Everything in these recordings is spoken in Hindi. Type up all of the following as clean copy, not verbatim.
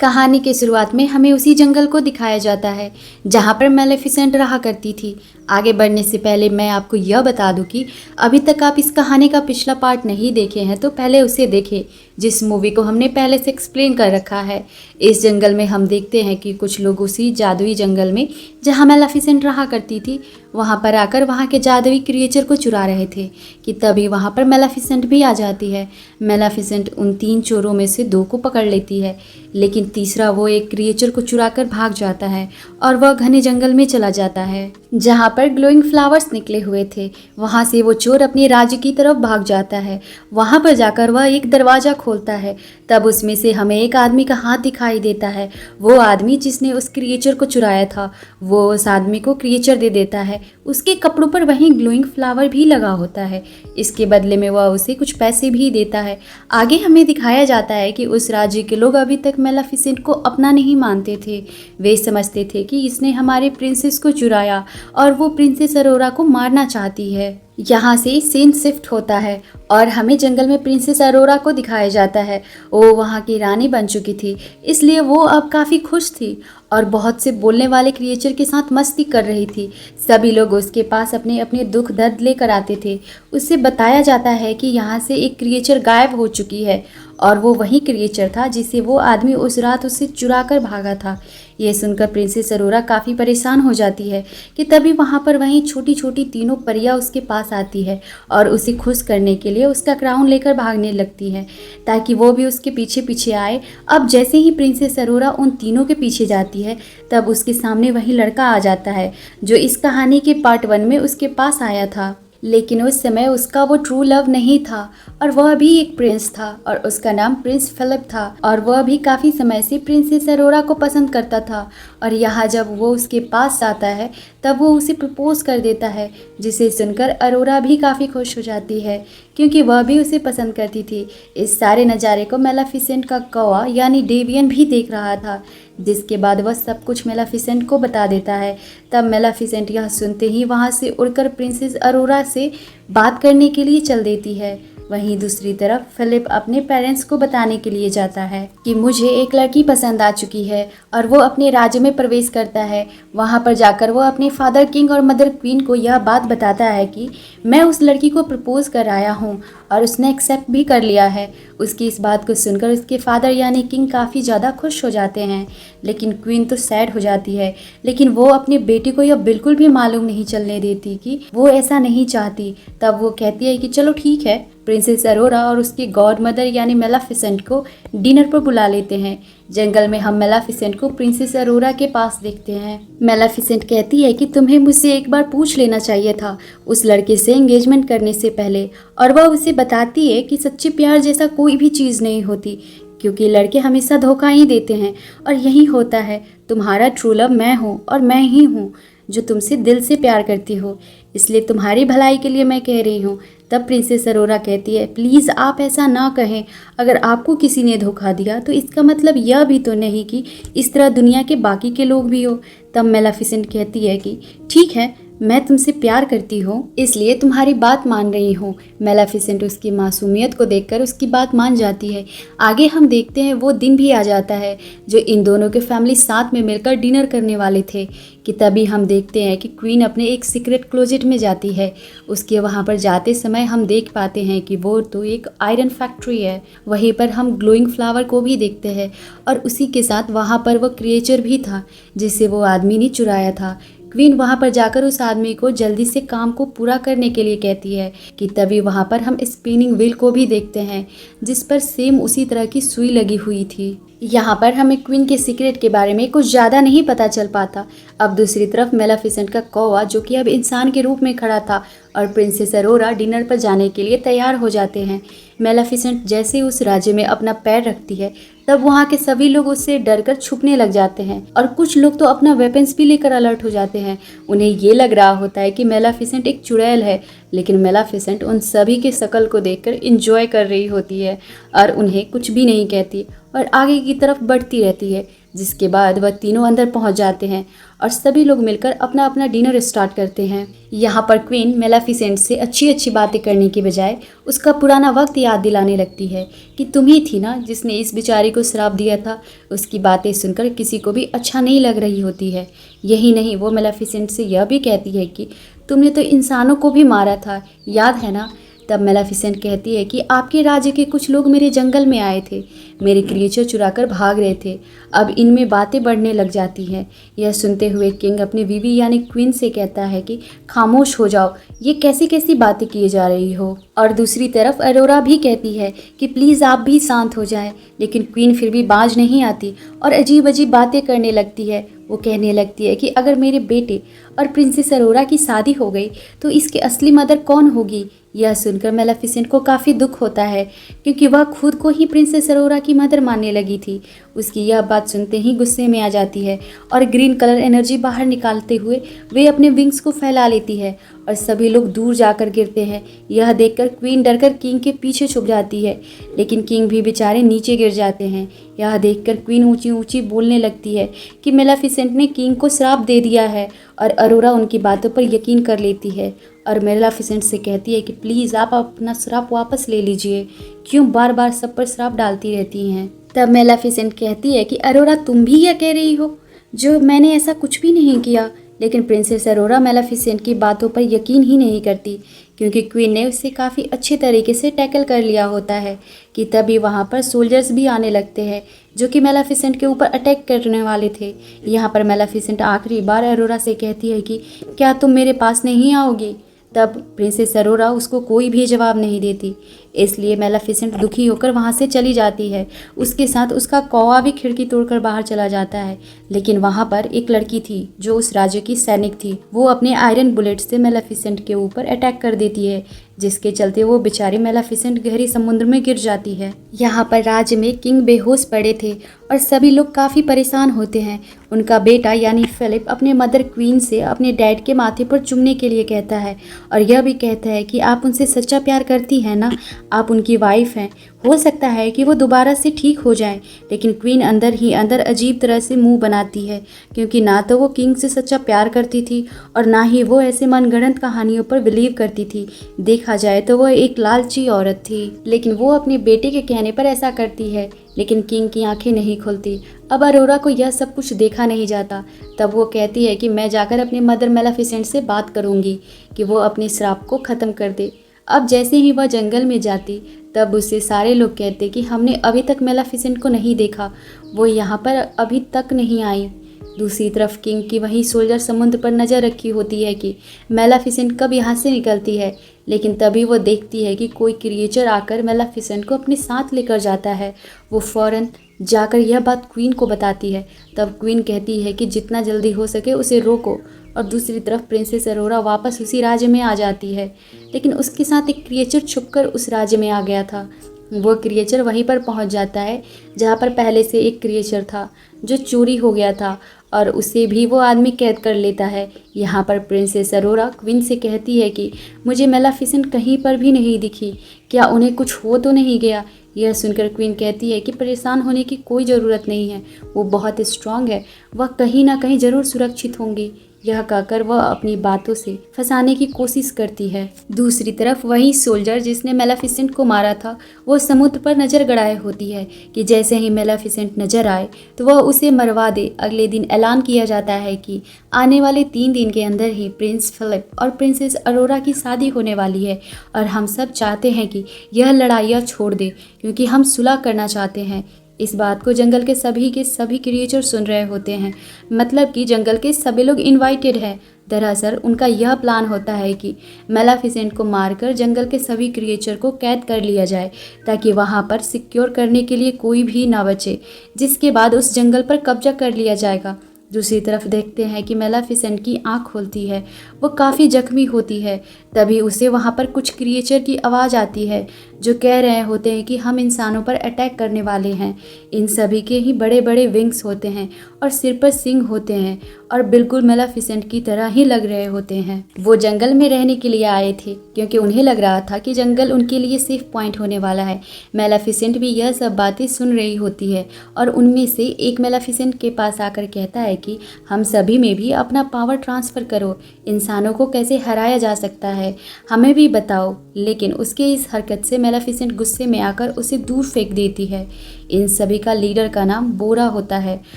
कहानी के शुरुआत में हमें उसी जंगल को दिखाया जाता है जहाँ पर मेलेफिसेंट रहा करती थी। आगे बढ़ने से पहले मैं आपको यह बता दूं कि अभी तक आप इस कहानी का पिछला पार्ट नहीं देखे हैं तो पहले उसे देखें, जिस मूवी को हमने पहले से एक्सप्लेन कर रखा है। इस जंगल में हम देखते हैं कि कुछ लोग उसी जादुई जंगल में जहाँ मेलेफिसेंट रहा करती थी वहाँ पर आकर वहाँ के जादुई क्रिएचर को चुरा रहे थे कि तभी वहाँ पर मेलेफिसेंट भी आ जाती है। मेलेफिसेंट उन 3 चोरों में से 2 को पकड़ लेती है, लेकिन तीसरा वो एक क्रिएचर को चुराकर भाग जाता है और वह घने जंगल में चला जाता है जहाँ पर ग्लोइंग फ्लावर्स निकले हुए थे। वहाँ से वो चोर अपने राज्य की तरफ भाग जाता है। वहाँ पर जाकर वह एक दरवाज़ा खोलता है, तब उसमें से हमें एक आदमी का हाथ दिखाई देता है। वो आदमी जिसने उस क्रिएचर को चुराया था वो उस आदमी को क्रिएचर दे देता है। उसके कपड़ों पर वहीं ग्लोइंग फ्लावर भी लगा होता है। इसके बदले में वह उसे कुछ पैसे भी देता है। आगे हमें दिखाया जाता है कि उस राज्य के लोग अभी तक मेलेफिसेंट को अपना नहीं मानते थे। वे समझते थे कि इसने हमारे प्रिंसेस को चुराया और वो प्रिंसेस अरोरा को मारना चाहती है। यहाँ से सीन शिफ्ट होता है और हमें जंगल में प्रिंसेस अरोरा को दिखाया जाता है। वो वहाँ की रानी बन चुकी थी, इसलिए वो अब काफ़ी खुश थी और बहुत से बोलने वाले क्रिएचर के साथ मस्ती कर रही थी। सभी लोग उसके पास अपने अपने दुख दर्द लेकर आते थे। उससे बताया जाता है कि यहाँ से एक क्रिएचर गायब हो चुकी है और वो वही क्रिएचर था जिसे वो आदमी उस रात उससे चुरा कर भागा था। यह सुनकर प्रिंसेस अरोरा काफ़ी परेशान हो जाती है कि तभी वहाँ पर वहीं छोटी छोटी तीनों परियां उसके पास आती है और उसे खुश करने के लिए उसका क्राउन लेकर भागने लगती है ताकि वो भी उसके पीछे पीछे आए। अब जैसे ही प्रिंसेस अरोरा उन तीनों के पीछे जाती है तब उसके सामने वही लड़का आ जाता है जो इस कहानी के पार्ट 1 में उसके पास आया था, लेकिन उस समय उसका वो ट्रू लव नहीं था और वह भी एक प्रिंस था और उसका नाम प्रिंस फिलिप था और वह भी काफ़ी समय से प्रिंसेस अरोरा को पसंद करता था। और यहाँ जब वो उसके पास आता है तब वो उसे प्रपोज कर देता है, जिसे सुनकर अरोरा भी काफ़ी खुश हो जाती है क्योंकि वह भी उसे पसंद करती थी। इस सारे नज़ारे को मेलेफिसेंट का कौवा यानी डेवियन भी देख रहा था, जिसके बाद वह सब कुछ मेलेफिसेंट को बता देता है। तब मेलेफिसेंट यह सुनते ही वहाँ से उड़कर प्रिंसेस अरोरा से बात करने के लिए चल देती है। वहीं दूसरी तरफ फिलिप अपने पेरेंट्स को बताने के लिए जाता है कि मुझे एक लड़की पसंद आ चुकी है और वो अपने राज्य में प्रवेश करता है। वहाँ पर जाकर वो अपने फादर किंग और मदर क्वीन को यह बात बताता है कि मैं उस लड़की को प्रपोज कर आया हूँ और उसने एक्सेप्ट भी कर लिया है। उसकी इस बात को सुनकर उसके फादर यानी किंग काफ़ी ज़्यादा खुश हो जाते हैं, लेकिन क्वीन तो सैड हो जाती है। लेकिन वो अपने बेटे को यह बिल्कुल भी मालूम नहीं चलने देती कि वो ऐसा नहीं चाहती। तब वो कहती है कि चलो ठीक है। प्रिंसेस अरोरा और उसकी गॉड मदर यानी मेलेफिसेंट को डिनर पर बुला लेते हैं। जंगल में हम मेलेफिसेंट को प्रिंसेस अरोरा के पास देखते हैं। मेलेफिसेंट कहती है कि तुम्हें मुझसे एक बार पूछ लेना चाहिए था उस लड़के से एंगेजमेंट करने से पहले, और वह उसे बताती है कि सच्चे प्यार जैसा कोई भी चीज़ नहीं होती क्योंकि लड़के हमेशा धोखा ही देते हैं और यही होता है। तुम्हारा ट्रू लव मैं हूँ और मैं ही हूँ जो तुमसे दिल से प्यार करती हो, इसलिए तुम्हारी भलाई के लिए मैं कह रही हूँ। तब प्रिंसेस अरोरा कहती है प्लीज़ आप ऐसा ना कहें, अगर आपको किसी ने धोखा दिया तो इसका मतलब यह भी तो नहीं कि इस तरह दुनिया के बाकी के लोग भी हो। तब मेलेफिसेंट कहती है कि ठीक है, मैं तुमसे प्यार करती हूँ इसलिए तुम्हारी बात मान रही हूँ। मेलेफिसेंट उसकी मासूमियत को देखकर उसकी बात मान जाती है। आगे हम देखते हैं वो दिन भी आ जाता है जो इन दोनों के फैमिली साथ में मिलकर डिनर करने वाले थे कि तभी हम देखते हैं कि क्वीन अपने एक सीक्रेट क्लोजेट में जाती है। उसके वहाँ पर जाते समय हम देख पाते हैं कि वो तो एक आयरन फैक्ट्री है। वहीं पर हम ग्लोइंग फ्लावर को भी देखते हैं और उसी के साथ वहाँ पर वो क्रिएचर भी था जिसे वो आदमी ने चुराया था। क्वीन वहाँ पर जाकर उस आदमी को जल्दी से काम को पूरा करने के लिए कहती है कि तभी वहाँ पर हम स्पिनिंग व्हील को भी देखते हैं जिस पर सेम उसी तरह की सुई लगी हुई थी। यहाँ पर हमें क्वीन के सीक्रेट के बारे में कुछ ज़्यादा नहीं पता चल पाता। अब दूसरी तरफ मेलेफिसेंट का कौवा जो कि अब इंसान के रूप में खड़ा था और प्रिंसेस अरोरा डिनर पर जाने के लिए तैयार हो जाते हैं। मेलेफिसेंट जैसे उस राज्य में अपना पैर रखती है तब वहाँ के सभी लोग उससे डरकर छुपने लग जाते हैं और कुछ लोग तो अपना वेपन्स भी लेकर अलर्ट हो जाते हैं। उन्हें ये लग रहा होता है कि मेलेफिसेंट एक चुड़ैल है, लेकिन मेलेफिसेंट उन सभी के शकल को देखकर एंजॉय कर रही होती है और उन्हें कुछ भी नहीं कहती और आगे की तरफ बढ़ती रहती है, जिसके बाद वह तीनों अंदर पहुंच जाते हैं और सभी लोग मिलकर अपना अपना डिनर स्टार्ट करते हैं। यहाँ पर क्वीन मेलाफिसेंट से अच्छी अच्छी बातें करने की बजाय उसका पुराना वक्त याद दिलाने लगती है कि तुम ही थी ना जिसने इस बेचारी को श्राप दिया था। उसकी बातें सुनकर किसी को भी अच्छा नहीं लग रही होती है। यही नहीं, वो मेलाफिसेंट से यह भी कहती है कि तुमने तो इंसानों को भी मारा था, याद है ना। तब मेलाफिसेंट कहती है कि आपके राज्य के कुछ लोग मेरे जंगल में आए थे, मेरे क्रिएचर चुराकर भाग रहे थे। अब इनमें बातें बढ़ने लग जाती हैं। यह सुनते हुए किंग अपनी बीवी यानी क्वीन से कहता है कि खामोश हो जाओ, ये कैसी कैसी बातें किए जा रही हो। और दूसरी तरफ अरोरा भी कहती है कि प्लीज़ आप भी शांत हो जाएं, लेकिन क्वीन फिर भी बाज नहीं आती और अजीब अजीब बातें करने लगती है। वो कहने लगती है कि अगर मेरे बेटे और प्रिंसेस अरोरा की शादी हो गई तो इसकी असली मदर कौन होगी। यह सुनकर मेलाफिसेंट को काफ़ी दुख होता है, क्योंकि वह खुद को ही प्रिंसेस अरोरा की मदर मानने लगी थी। उसकी यह बात सुनते ही गुस्से में आ जाती है और ग्रीन कलर एनर्जी बाहर निकालते हुए वे अपने विंग्स को फैला लेती है और सभी लोग दूर जाकर गिरते हैं। यह देखकर क्वीन डरकर किंग के पीछे छुप जाती है, लेकिन किंग भी बेचारे नीचे गिर जाते हैं। यह देखकर क्वीन ऊंची ऊंची बोलने लगती है कि मेलाफिसेंट ने किंग को श्राप दे दिया है, और अरोरा उनकी बातों पर यकीन कर लेती है और मेलाफिसेंट से कहती है कि प्लीज़ आप अपना श्राप वापस ले लीजिए, क्यों बार बार सब पर श्राप डालती रहती हैं। तब मेलाफिसेंट कहती है कि अरोरा तुम भी यह कह रही हो, जो मैंने ऐसा कुछ भी नहीं किया। लेकिन प्रिंसेस अरोरा मेलाफिसेंट की बातों पर यकीन ही नहीं करती, क्योंकि क्वीन ने उसे काफ़ी अच्छे तरीके से टैकल कर लिया होता है कि तभी वहाँ पर सोल्जर्स भी आने लगते हैं जो कि मेलाफिसेंट के ऊपर अटैक करने वाले थे। यहाँ पर मेलाफिसेंट आखिरी बार अरोरा से कहती है कि क्या तुम मेरे पास नहीं आओगी। तब प्रिंसेस अरोरा उसको कोई भी जवाब नहीं देती, इसलिए मेलाफिसेंट दुखी होकर वहाँ से चली जाती है। उसके साथ उसका कौवा भी खिड़की तोड़कर बाहर चला जाता है। लेकिन वहाँ पर एक लड़की थी जो उस राज्य की सैनिक थी। वो अपने आयरन बुलेट से मेलाफिसेंट के ऊपर अटैक कर देती है, जिसके चलते वो बेचारी मेलाफिसेंट गहरी समुद्र में गिर जाती है। यहाँ पर राज्य में किंग बेहोश पड़े थे और सभी लोग काफ़ी परेशान होते हैं। उनका बेटा यानी फिलिप अपने मदर क्वीन से अपने डैड के माथे पर चुमने के लिए कहता है और यह भी कहता है कि आप उनसे सच्चा प्यार करती हैं ना, आप उनकी वाइफ हैं, हो सकता है कि वो दोबारा से ठीक हो जाएं। लेकिन क्वीन अंदर ही अंदर अजीब तरह से मुंह बनाती है, क्योंकि ना तो वो किंग से सच्चा प्यार करती थी और ना ही वो ऐसे मनगढ़ंत कहानियों पर बिलीव करती थी। देखा जाए तो वह एक लालची औरत थी, लेकिन वो अपने बेटे के कहने पर ऐसा करती है। लेकिन किंग की आंखें नहीं खुलती। अब अरोरा को यह सब कुछ देखा नहीं जाता। तब वो कहती है कि मैं जाकर अपनी मदर मेलाफिसेंट से बात करूंगी कि वो अपने श्राप को ख़त्म कर दे। अब जैसे ही वह जंगल में जाती तब उससे सारे लोग कहते कि हमने अभी तक मेलाफिसेंट को नहीं देखा, वो यहाँ पर अभी तक नहीं आई। दूसरी तरफ किंग की वही सोल्जर समुद्र पर नज़र रखी होती है कि मेलाफिसेंट कब यहाँ से निकलती है। लेकिन तभी वो देखती है कि कोई क्रिएचर आकर मेलाफिसेंट को अपने साथ लेकर जाता है। वो फ़ौरन जाकर यह बात क्वीन को बताती है। तब क्वीन कहती है कि जितना जल्दी हो सके उसे रोको, और दूसरी तरफ प्रिंसेस अरोरा वापस उसी राज्य में आ जाती है। लेकिन उसके साथ एक क्रिएचर छुपकर उस राज्य में आ गया था। वो क्रिएचर वहीं पर पहुंच जाता है जहां पर पहले से एक क्रिएचर था जो चोरी हो गया था, और उसे भी वो आदमी कैद कर लेता है। यहाँ पर प्रिंसेस अरोरा क्वीन से कहती है कि मुझे मेलाफिसेंट कहीं पर भी नहीं दिखी, क्या उन्हें कुछ हो तो नहीं गया। यह सुनकर क्वीन कहती है कि परेशान होने की कोई ज़रूरत नहीं है, वो बहुत स्ट्रांग है, वह कहीं ना कहीं ज़रूर सुरक्षित होंगी। यह कहकर वह अपनी बातों से फंसाने की कोशिश करती है। दूसरी तरफ वही सोल्जर जिसने मेलाफिसेंट को मारा था वो समुद्र पर नज़र गड़ाए होती है कि जैसे ही मेलाफिसेंट नज़र आए तो वह उसे मरवा दे। अगले दिन ऐलान किया जाता है कि आने वाले 3 दिन के अंदर ही प्रिंस फिलिप और प्रिंसेस अरोरा की शादी होने वाली है, और हम सब चाहते हैं कि यह लड़ाइयाँ छोड़ दे, क्योंकि हम सुलह करना चाहते हैं। इस बात को जंगल के सभी क्रिएचर सुन रहे होते हैं, मतलब कि जंगल के सभी लोग इनवाइटेड हैं। दरअसल उनका यह प्लान होता है कि मेलाफिसेंट को मारकर जंगल के सभी क्रिएचर को कैद कर लिया जाए, ताकि वहां पर सिक्योर करने के लिए कोई भी ना बचे, जिसके बाद उस जंगल पर कब्जा कर लिया जाएगा। दूसरी तरफ देखते हैं कि मेलाफिसेंट की आंख खुलती है, वो काफ़ी जख्मी होती है। तभी उसे वहाँ पर कुछ क्रिएचर की आवाज़ आती है जो कह रहे होते हैं कि हम इंसानों पर अटैक करने वाले हैं। इन सभी के ही बड़े बड़े विंग्स होते हैं और सिर पर सिंग होते हैं, और बिल्कुल मेलाफिसेंट की तरह ही लग रहे होते हैं। वो जंगल में रहने के लिए आए थे क्योंकि उन्हें लग रहा था कि जंगल उनके लिए सेफ पॉइंट होने वाला है। मेलाफिसेंट भी यह सब बातें सुन रही होती है और उनमें से एक मेलाफिसेंट के पास आकर कहता है कि हम सभी में भी अपना पावर ट्रांसफ़र करो, इंसानों को कैसे हराया जा सकता है, हमें भी बताओ। लेकिन उसके इस हरकत से मेलाफिसेंट गुस्से में आकर उसे दूर फेंक देती है। इन सभी का लीडर का नाम बोरा होता है।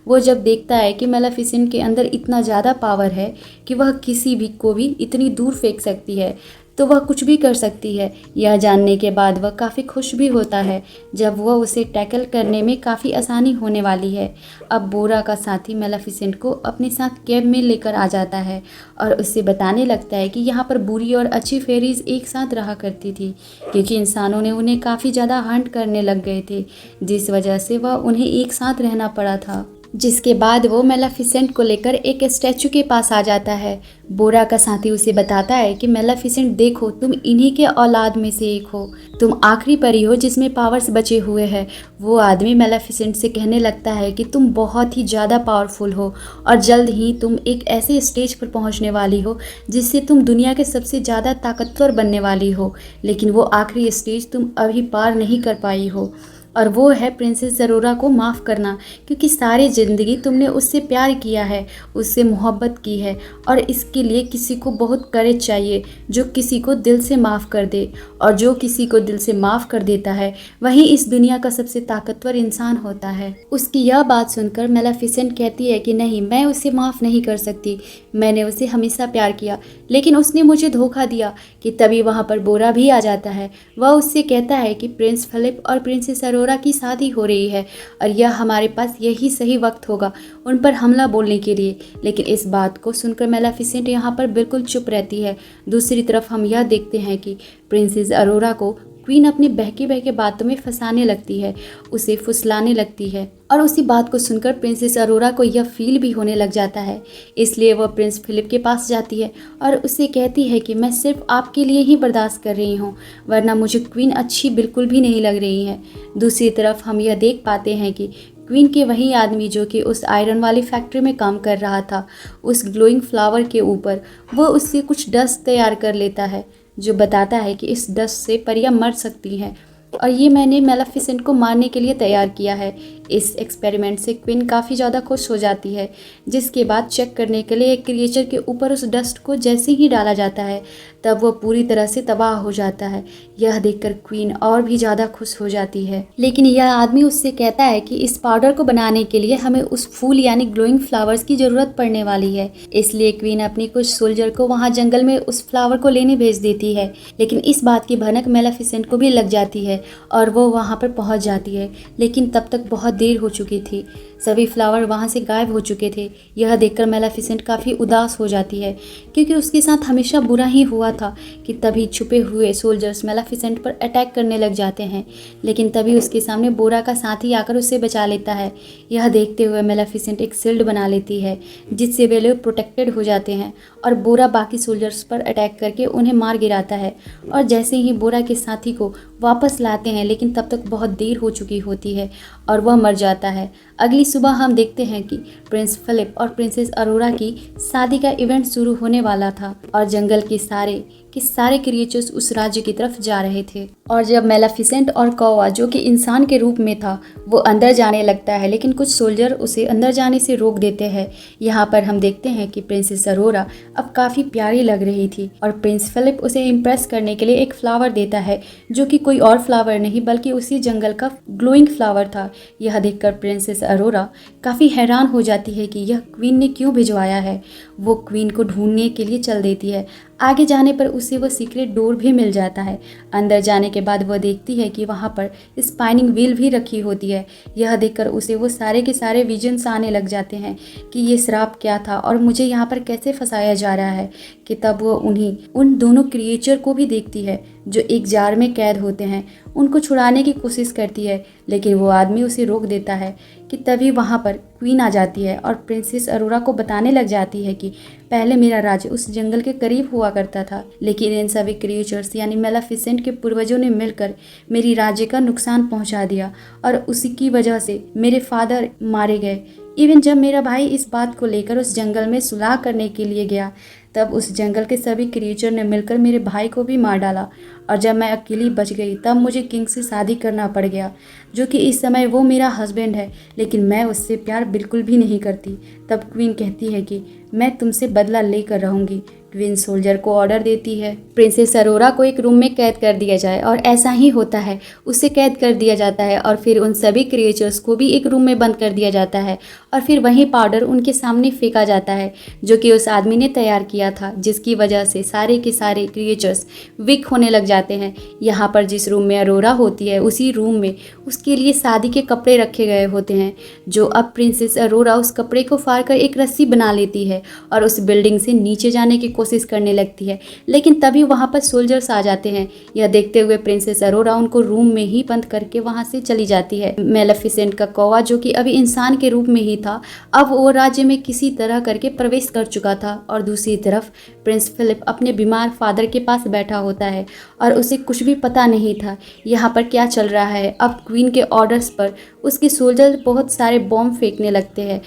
वो जब देखता है कि मेलाफिसेंट के अंदर इतना ज़्यादा पावर है कि वह किसी भी को भी इतनी दूर फेंक सकती है, तो वह कुछ भी कर सकती है, यह जानने के बाद वह काफ़ी खुश भी होता है जब वह उसे टैकल करने में काफ़ी आसानी होने वाली है। अब बोरा का साथी मेलाफिसेंट को अपने साथ कैब में लेकर आ जाता है और उससे बताने लगता है कि यहाँ पर बुरी और अच्छी फेरीज एक साथ रहा करती थी, क्योंकि इंसानों ने उन्हें काफ़ी ज़्यादा हंट करने लग गए थे, जिस वजह से वह उन्हें एक साथ रहना पड़ा था। जिसके बाद वो मेलाफिसेंट को लेकर एक स्टैचू के पास आ जाता है। बोरा का साथी उसे बताता है कि मेलाफिसेंट देखो, तुम इन्हीं के औलाद में से एक हो, तुम आखिरी परी हो जिसमें पावर्स बचे हुए हैं। वो आदमी मेलाफिसेंट से कहने लगता है कि तुम बहुत ही ज़्यादा पावरफुल हो और जल्द ही तुम एक ऐसे स्टेज पर पहुंचने वाली हो जिससे तुम दुनिया के सबसे ज़्यादा ताकतवर बनने वाली हो, लेकिन वो आखिरी स्टेज तुम अभी पार नहीं कर पाई हो, और वो है प्रिंसेस ज़रोरा को माफ़ करना, क्योंकि सारी ज़िंदगी तुमने उससे प्यार किया है, उससे मोहब्बत की है, और इसके लिए किसी को बहुत करेज चाहिए जो किसी को दिल से माफ़ कर दे, और जो किसी को दिल से माफ़ कर देता है वही इस दुनिया का सबसे ताकतवर इंसान होता है। उसकी यह बात सुनकर मेलाफिसेंट कहती है कि नहीं, मैं उसे माफ़ नहीं कर सकती, मैंने उसे हमेशा प्यार किया, लेकिन उसने मुझे धोखा दिया। कि तभी वहाँ पर बोरा भी आ जाता है। वह उससे कहता है कि प्रिंस फिलिप और प्रिंसेस अरोरा की शादी हो रही है और यह हमारे पास यही सही वक्त होगा उन पर हमला बोलने के लिए। लेकिन इस बात को सुनकर मेलाफिसेंट यहाँ पर बिल्कुल चुप रहती है। दूसरी तरफ हम यह देखते हैं कि प्रिंसेस अरोरा को क्वीन अपनी बहके बहके बातों में फंसाने लगती है, उसे फुसलाने लगती है, और उसी बात को सुनकर प्रिंसेस अरोरा को यह फील भी होने लग जाता है। इसलिए वह प्रिंस फिलिप के पास जाती है और उससे कहती है कि मैं सिर्फ आपके लिए ही बर्दाश्त कर रही हूँ, वरना मुझे क्वीन अच्छी बिल्कुल भी नहीं लग रही है। दूसरी तरफ हम यह देख पाते हैं कि क्वीन के वही आदमी जो कि उस आयरन वाली फैक्ट्री में काम कर रहा था, उस ग्लोइंग फ्लावर के ऊपर वो उससे कुछ डस्ट तैयार कर लेता है, जो बताता है कि इस डस्ट से परियां मर सकती हैं और ये मैंने मेलाफिसेंट को मारने के लिए तैयार किया है। इस एक्सपेरिमेंट से क्वीन काफ़ी ज़्यादा खुश हो जाती है, जिसके बाद चेक करने के लिए एक क्रिएचर के ऊपर उस डस्ट को जैसे ही डाला जाता है तब वो पूरी तरह से तबाह हो जाता है। यह देखकर क्वीन और भी ज़्यादा खुश हो जाती है। लेकिन यह आदमी उससे कहता है कि इस पाउडर को बनाने के लिए हमें उस फूल यानी ग्लोइंग फ्लावर्स की ज़रूरत पड़ने वाली है। इसलिए क्वीन अपनी कुछ सोल्जर को वहाँ जंगल में उस फ्लावर को लेने भेज देती है। लेकिन इस बात की भनक मेलाफिसेंट को भी लग जाती है और वो वहाँ पर पहुँच जाती है, लेकिन तब तक बहुत देर हो चुकी थी। सभी फ्लावर वहाँ से गायब हो चुके थे। यह देखकर मेलाफिसेंट काफ़ी उदास हो जाती है, क्योंकि उसके साथ हमेशा बुरा ही हुआ था। कि तभी छुपे हुए सोल्जर्स मेलाफिसेंट पर अटैक करने लग जाते हैं, लेकिन तभी उसके सामने बोरा का साथी आकर उसे बचा लेता है। यह देखते हुए मेलाफिसेंट एक शील्ड बना लेती है जिससे वे लोग प्रोटेक्टेड हो जाते हैं, और बोरा बाकी सोल्जर्स पर अटैक करके उन्हें मार गिराता है। और जैसे ही बोरा के साथी को वापस लाते हैं, लेकिन तब तक बहुत देर हो चुकी होती है और वह मर जाता है। अगली सुबह हम देखते हैं कि प्रिंस फिलिप और प्रिंसेस अरोरा की शादी का इवेंट शुरू होने वाला था और जंगल के सारे क्रिएचर्स उस राज्य की तरफ जा रहे थे। और जब मेलाफिसेंट और कौवा, जो कि इंसान के रूप में था, वो अंदर जाने लगता है, लेकिन कुछ सोल्जर उसे अंदर जाने से रोक देते हैं। यहाँ पर हम देखते हैं कि प्रिंसेस अरोरा अब काफ़ी प्यारी लग रही थी और प्रिंस फिलिप उसे इम्प्रेस करने के लिए एक फ्लावर देता है, जो कि कोई और फ्लावर नहीं बल्कि उसी जंगल का ग्लोइंग फ्लावर था। यह देखकर प्रिंसेस अरोरा काफ़ी हैरान हो जाती है कि यह क्वीन ने क्यों भिजवाया है। वो क्वीन को ढूंढने के लिए चल देती है। आगे जाने पर उसे वो सीक्रेट डोर भी मिल जाता है। अंदर जाने के बाद वह देखती है कि वहाँ पर स्पाइनिंग व्हील भी रखी होती है। यह देखकर उसे वो सारे के सारे विजन्स आने लग जाते हैं कि ये श्राप क्या था और मुझे यहाँ पर कैसे फंसाया जा रहा है। कि तब वो उन दोनों क्रिएचर को भी देखती है जो एक जार में कैद होते हैं। उनको छुड़ाने की कोशिश करती है, लेकिन वो आदमी उसे रोक देता है। कि तभी वहाँ पर क्वीन आ जाती है और प्रिंसेस अरोरा को बताने लग जाती है कि पहले मेरा राज्य उस जंगल के करीब हुआ करता था, लेकिन इन सभी क्रिएचर्स यानी मेलाफिसेंट के पूर्वजों ने मिलकर मेरी राज्य का नुकसान पहुंचा दिया और उसी की वजह से मेरे फादर मारे गए। इवन जब मेरा भाई इस बात को लेकर उस जंगल में सुलह करने के लिए गया, तब उस जंगल के सभी क्रिएचर ने मिलकर मेरे भाई को भी मार डाला। और जब मैं अकेली बच गई तब मुझे किंग से शादी करना पड़ गया, जो कि इस समय वो मेरा हस्बैंड है, लेकिन मैं उससे प्यार बिल्कुल भी नहीं करती। तब क्वीन कहती है कि मैं तुमसे बदला लेकर रहूँगी। क्वीन सोल्जर को ऑर्डर देती है प्रिंसेस अरोरा को एक रूम में कैद कर दिया जाए, और ऐसा ही होता है, उसे कैद कर दिया जाता है और फिर उन सभी क्रिएचर्स को भी एक रूम में बंद कर दिया जाता है और फिर वही पाउडर उनके सामने फेंका जाता है जो कि उस आदमी ने तैयार किया था, जिसकी वजह से सारे के सारे क्रिएचर्स वीक होने लग जाते हैं। यहाँ पर जिस रूम में अरोरा होती है उसी रूम में उसके लिए शादी के कपड़े रखे गए होते हैं, जो अब प्रिंसेस अरोरा उस कपड़े को फाड़ कर एक रस्सी बना लेती है और उस बिल्डिंग से नीचे जाने की कोशिश करने लगती है। लेकिन तभी वहाँ पर सोल्जर्स आ जाते हैं। यह देखते हुए प्रिंसेस अरोरा उनको रूम में ही बंद करके वहाँ से चली जाती है। मेलेफिसेंट का कौवा, जो कि अभी इंसान के रूप में ही था, अब वो राज्य में किसी तरह करके प्रवेश कर चुका था और दूसरी तरफ प्रिंस फिलिप अपने बीमार फादर के पास बैठा होता है और उसे कुछ भी पता नहीं था यहाँ पर क्या चल रहा है। अब क्वीन के ऑर्डर्स पर उसके सोल्जर बहुत सारे बॉम्ब फेंकने लगते हैं।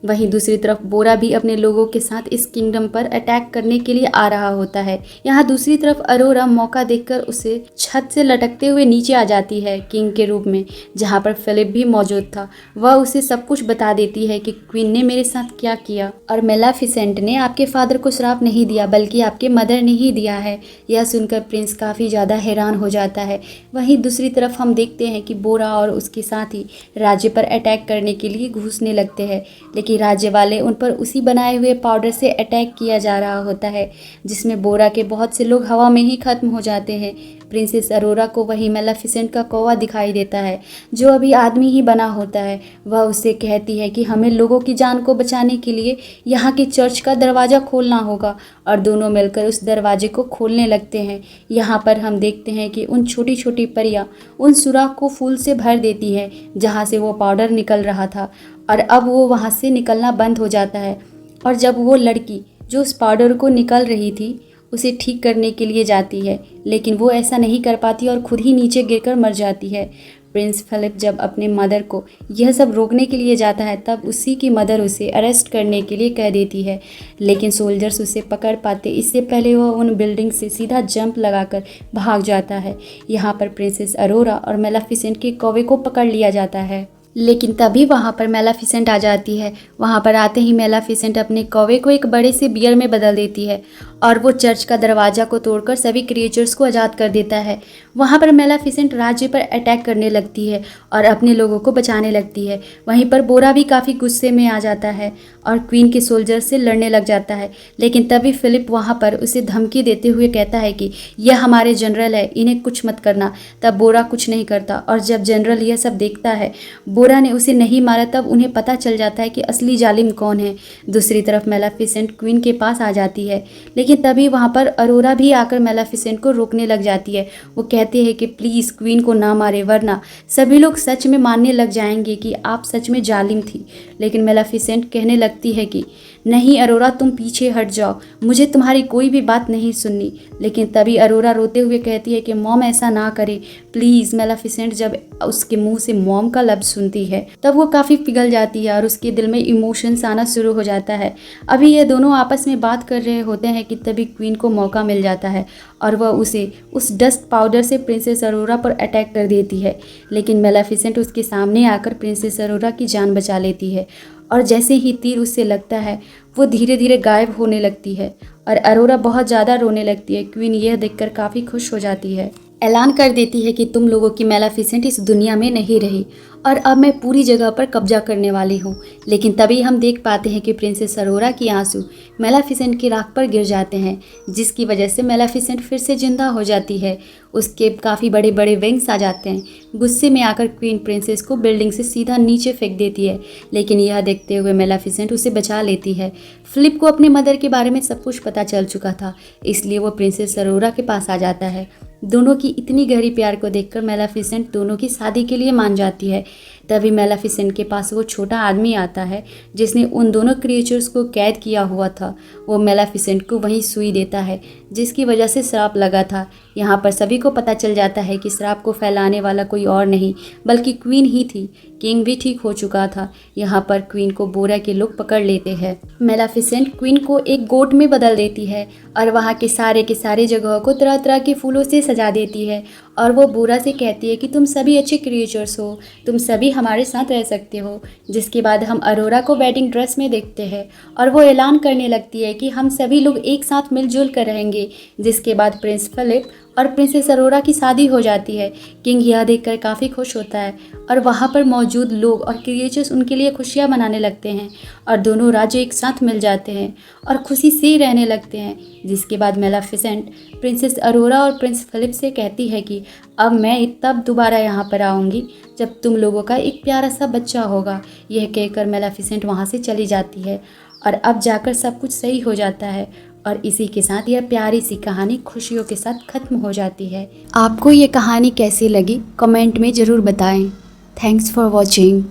वहीं दूसरी तरफ बोरा भी अपने लोगों के साथ इस किंगडम पर अटैक करने के लिए आ रहा होता है। यहाँ दूसरी तरफ अरोरा मौका देखकर उसे छत से लटकते हुए नीचे आ जाती है किंग के रूप में, जहाँ पर फिलिप भी मौजूद था। वह उसे सब कुछ बता देती है कि क्वीन ने मेरे साथ क्या किया और मेलेफिसेंट ने आपके फादर को श्राप नहीं दिया बल्कि आपके मदर ने ही दिया है। यह सुनकर प्रिंस काफ़ी ज़्यादा हैरान हो जाता है। वहीं दूसरी तरफ हम देखते हैं कि बोरा और उसके साथी राज्य पर अटैक करने के लिए घुसने लगते हैं, कि राज्य वाले उन पर उसी बनाए हुए पाउडर से अटैक किया जा रहा होता है, जिसमें बोरा के बहुत से लोग हवा में ही खत्म हो जाते हैं। प्रिंसेस अरोरा को वही मेलेफिसेंट का कौवा दिखाई देता है, जो अभी आदमी ही बना होता है। वह उससे कहती है कि हमें लोगों की जान को बचाने के लिए यहाँ के चर्च का दरवाज़ा खोलना होगा, और दोनों मिलकर उस दरवाजे को खोलने लगते हैं। यहाँ पर हम देखते हैं कि उन छोटी छोटी परियाँ उन सुराख को फूल से भर देती है जहाँ से वो पाउडर निकल रहा था, और अब वो वहाँ से निकलना बंद हो जाता है। और जब वो लड़की जो उस पाउडर को निकल रही थी उसे ठीक करने के लिए जाती है, लेकिन वो ऐसा नहीं कर पाती और खुद ही नीचे गिरकर मर जाती है। प्रिंस फिलिप जब अपने मदर को यह सब रोकने के लिए जाता है तब उसी की मदर उसे अरेस्ट करने के लिए कह देती है, लेकिन सोल्जर्स उसे पकड़ पाते इससे पहले वह उन बिल्डिंग से सीधा जंप लगाकर भाग जाता है। यहाँ पर प्रिंसेस अरोरा और मेलेफिसेंट के कौवे को पकड़ लिया जाता है, लेकिन तभी वहाँ पर मेलेफिसेंट आ जाती है। वहाँ पर आते ही मेलेफिसेंट अपने कौवे को एक बड़े से बियर में बदल देती है और वो चर्च का दरवाज़ा को तोड़कर सभी क्रिएचर्स को आज़ाद कर देता है। वहाँ पर मेलेफिसेंट राज्य पर अटैक करने लगती है और अपने लोगों को बचाने लगती है। वहीं पर बोरा भी काफ़ी गुस्से में आ जाता है और क्वीन के सोल्जर से लड़ने लग जाता है, लेकिन तभी फिलिप वहाँ पर उसे धमकी देते हुए कहता है कि यह हमारे जनरल है, इन्हें कुछ मत करना। तब बोरा कुछ नहीं करता और जब जनरल यह सब देखता है, बोरा ने उसे नहीं मारा, तब उन्हें पता चल जाता है कि असली जालिम कौन है। दूसरी तरफ मेलेफिसेंट क्वीन के पास आ जाती है, लेकिन तभी वहाँ पर अरोरा भी आकर मेलेफिसेंट को रोकने लग जाती है। वो कहते हैं कि प्लीज़ क्वीन को ना मारे, वरना सभी लोग सच में मानने लग जाएंगे कि आप सच में जालिम थी। लेकिन मेलेफिसेंट कहने लगती है कि नहीं अरोरा, तुम पीछे हट जाओ, मुझे तुम्हारी कोई भी बात नहीं सुननी। लेकिन तभी अरोरा रोते हुए कहती है कि मॉम ऐसा ना करे प्लीज़। मेलेफिसेंट जब उसके मुंह से मॉम का लफ्ज़ सुनती है तब वो काफ़ी पिघल जाती है और उसके दिल में इमोशंस आना शुरू हो जाता है। अभी ये दोनों आपस में बात कर रहे होते हैं कि तभी क्वीन को मौका मिल जाता है और वह उसे उस डस्ट पाउडर से प्रिंसेस अरोरा पर अटैक कर देती है, लेकिन मेलेफिसेंट उसके सामने आकर प्रिंसेस अरोरा की जान बचा लेती है। और जैसे ही तीर उससे लगता है वो धीरे धीरे गायब होने लगती है और अरोरा बहुत ज़्यादा रोने लगती है। क्वीन यह देखकर काफ़ी खुश हो जाती है, ऐलान कर देती है कि तुम लोगों की मेलेफिसेंट इस दुनिया में नहीं रही और अब मैं पूरी जगह पर कब्जा करने वाली हूँ। लेकिन तभी हम देख पाते हैं कि प्रिंसेस अरोरा की आंसू मेलेफिसेंट की राख पर गिर जाते हैं, जिसकी वजह से मेलेफिसेंट फिर से जिंदा हो जाती है। उसके काफ़ी बड़े बड़े विंग्स आ जाते हैं। गुस्से में आकर क्वीन प्रिंसेस को बिल्डिंग से सीधा नीचे फेंक देती है, लेकिन यह देखते हुए मेलेफिसेंट उसे बचा लेती है। फिलिप को अपने मदर के बारे में सब कुछ पता चल चुका था, इसलिए वो प्रिंसेस अरोरा के पास आ जाता है। दोनों की इतनी गहरी प्यार को देखकर मेलेफिसेंट दोनों की शादी के लिए मान जाती है। तभी मेलेफिसेंट के पास वो छोटा आदमी आता है जिसने उन दोनों क्रिएचर्स को कैद किया हुआ था। वो मेलेफिसेंट को वहीं सुई देता है जिसकी वजह से श्राप लगा था। यहाँ पर सभी को पता चल जाता है कि श्राप को फैलाने वाला कोई और नहीं बल्कि क्वीन ही थी। किंग भी ठीक हो चुका था। यहाँ पर क्वीन को बोरा के लोग पकड़ लेते हैं। मेलाफिसेंट क्वीन को एक गोट में बदल देती है और वहाँ के सारे जगह को तरह तरह के फूलों से सजा देती है और वो बोरा से कहती है कि तुम सभी अच्छे क्रिएचर्स हो, तुम सभी हमारे साथ रह सकते हो। जिसके बाद हम अरोरा को वेडिंग ड्रेस में देखते हैं और वो ऐलान करने लगती है कि हम सभी लोग एक साथ मिलजुल कर रहेंगे। जिसके बाद प्रिंस फिलिप और प्रिंसेस अरोरा की शादी हो जाती है। किंग यह देखकर काफ़ी खुश होता है और वहाँ पर मौजूद लोग और क्रिएचर्स उनके लिए खुशियाँ मनाने लगते हैं और दोनों राज्य एक साथ मिल जाते हैं और खुशी से रहने लगते हैं। जिसके बाद मेलाफिसेंट प्रिंसेस अरोरा और प्रिंस फिलिप से कहती है कि अब मैं तब दोबारा यहाँ पर आऊँगी जब तुम लोगों का एक प्यारा सा बच्चा होगा। यह कहकर मेलाफिसेंट वहाँ से चली जाती है और अब जाकर सब कुछ सही हो जाता है और इसी के साथ यह प्यारी सी कहानी खुशियों के साथ ख़त्म हो जाती है। आपको ये कहानी कैसी लगी कमेंट में ज़रूर बताएं। Thanks for watching.